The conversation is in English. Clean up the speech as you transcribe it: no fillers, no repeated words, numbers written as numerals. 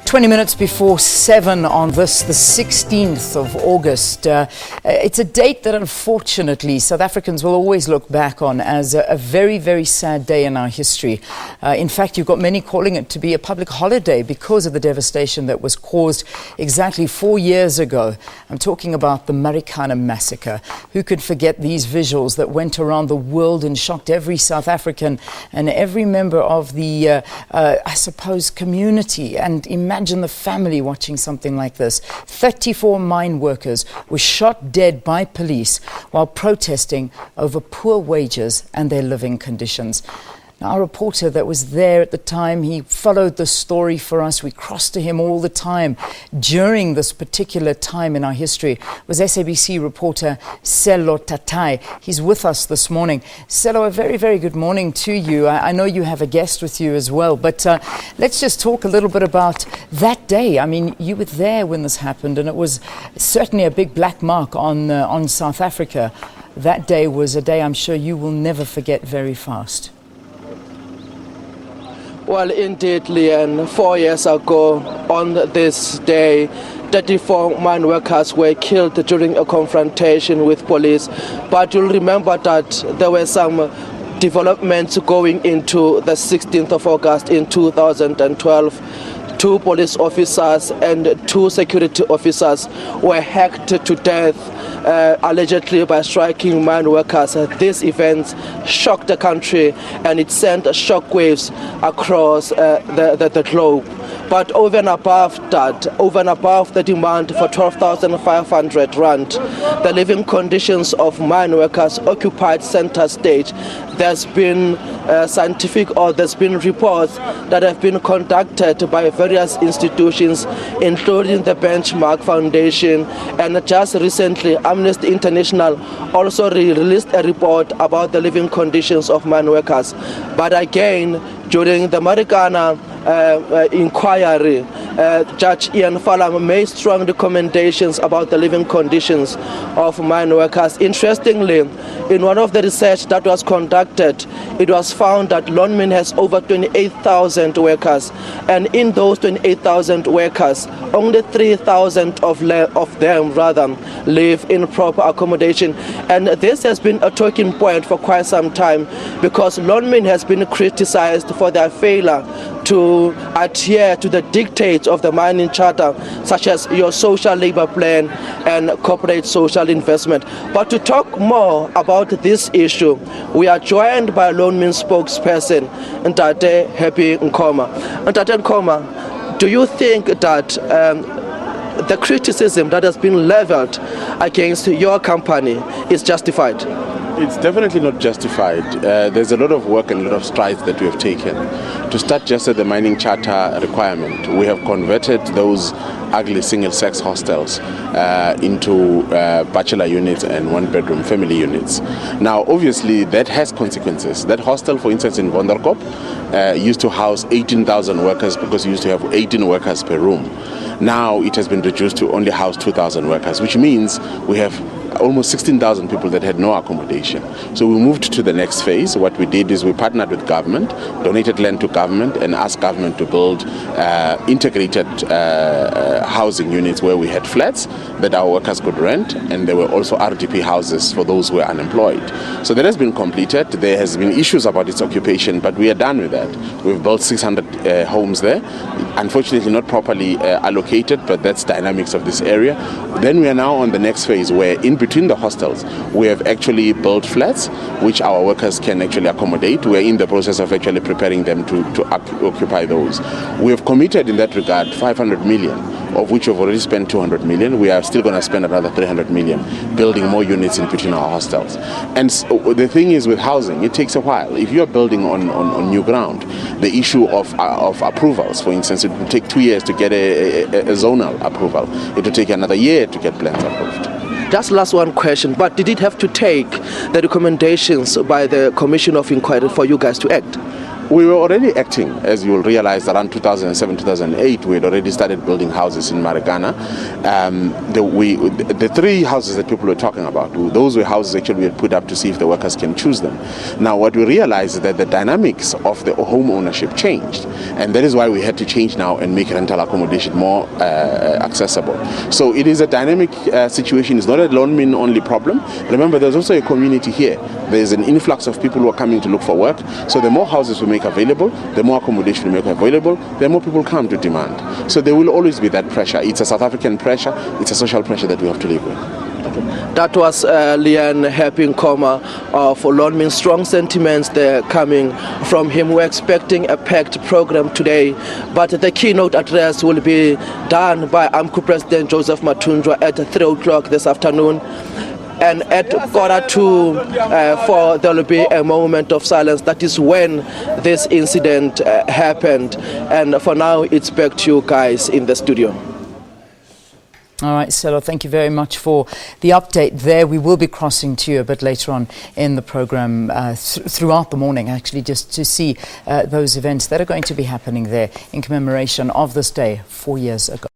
20 minutes before 7 on this, the 16th of August. It's a date that unfortunately South Africans will always look back on as a very, very sad day in our history. In fact, you've got many calling it to be a public holiday because of the devastation that was caused exactly 4 years ago. I'm talking about the Marikana Massacre. Who could forget these visuals that went around the world and shocked every South African and every member of the, I suppose, community? And imagine the family watching something like this. 34 mine workers were shot dead by police while protesting over poor wages and their living conditions. Now, our reporter that was there at the time, he followed the story for us. We crossed to him all the time during this particular time in our history. Was SABC Reporter Sello Tatai. He's with us this morning. Sello, a very, very good morning to you. I know you have a guest with you as well, but let's just talk a little bit about that day. I mean, you were there when this happened, and it was certainly a big black mark on South Africa. That day was a day I'm sure you will never forget very fast. Well, indeed, Leanne, 4 years ago on this day, 34 mine workers were killed during a confrontation with police. But you'll remember that there were some developments going into the 16th of August in 2012. 2 police officers and 2 security officers were hacked to death, allegedly by striking mine workers. These events shocked the country and it sent shockwaves across the globe. But over and above that, over and above the demand for 12,500 rand, the living conditions of mine workers occupied center stage. There's been there's been reports that have been conducted by various institutions, including the Benchmark Foundation, and just recently Amnesty International also released a report about the living conditions of mine workers. But again, during the Marikana inquiry, Judge Ian Falam made strong recommendations about the living conditions of mine workers. Interestingly, in one of the research that was conducted, it was found that Lonmin has over 28,000 workers, and in those 28,000 workers, only 3,000 of them live in proper accommodation. And this has been a talking point for quite some time because Lonmin has been criticized for their failure to adhere to the dictates of the mining charter, such as your social labor plan and corporate social investment. But to talk more about this issue, we are joined by a Lonmin spokesperson, Ntate Happy Nkoma. Ntate Nkoma, do you think that the criticism that has been leveled against your company is justified? It's definitely not justified. There's a lot of work and a lot of strides that we have taken. To start just at the mining charter requirement, we have converted those ugly single-sex hostels into bachelor units and one-bedroom family units. Now, obviously, that has consequences. That hostel, for instance, in Wonderkop, used to house 18,000 workers because you used to have 18 workers per room. Now, it has been reduced to only house 2,000 workers, which means we have almost 16,000 people that had no accommodation. So we moved to the next phase. What we did is we partnered with government, donated land to government, and asked government to build integrated housing units where we had flats that our workers could rent, and there were also RDP houses for those who were unemployed. So that has been completed. There has been issues about its occupation, but we are done with that. We've built 600 homes there. Unfortunately, not properly allocated, but that's dynamics of this area. Then we are now on the next phase where in between the hostels, we have actually built flats which our workers can actually accommodate. We're in the process of actually preparing them to occupy those. We have committed in that regard 500 million, of which we've already spent 200 million. We are still going to spend another 300 million building more units in between our hostels. And so the thing is with housing, it takes a while. If you're building on new ground, the issue of approvals, for instance, it will take 2 years to get a zonal approval. It will take another year to get plans approved. Just last one question, but did it have to take the recommendations by the Commission of Inquiry for you guys to act? We were already acting, as you will realize, around 2007, 2008. We had already started building houses in Marikana. The three houses that people were talking about, those were houses actually we had put up to see if the workers can choose them. Now, what we realized is that the dynamics of the home ownership changed, and that is why we had to change now and make rental accommodation more accessible. So it is a dynamic situation. It's not a Lonmin only problem. Remember, there's also a community here. There's an influx of people who are coming to look for work. So the more houses we make available, the more accommodation we make available, the more people come to demand. So there will always be that pressure. It's a South African pressure. It's a social pressure that we have to live with. That was Leanne Hepping-Koma of Lonmin. Strong sentiments there coming from him. We're expecting a packed program today, but the keynote address will be done by AMCU President Joseph Mathunjwa at 3 o'clock this afternoon. And at 3:45, there will be a moment of silence. That is when this incident happened. And for now, it's back to you guys in the studio. All right, Sello, thank you very much for the update there. We will be crossing to you a bit later on in the program, throughout the morning, actually, just to see those events that are going to be happening there in commemoration of this day 4 years ago.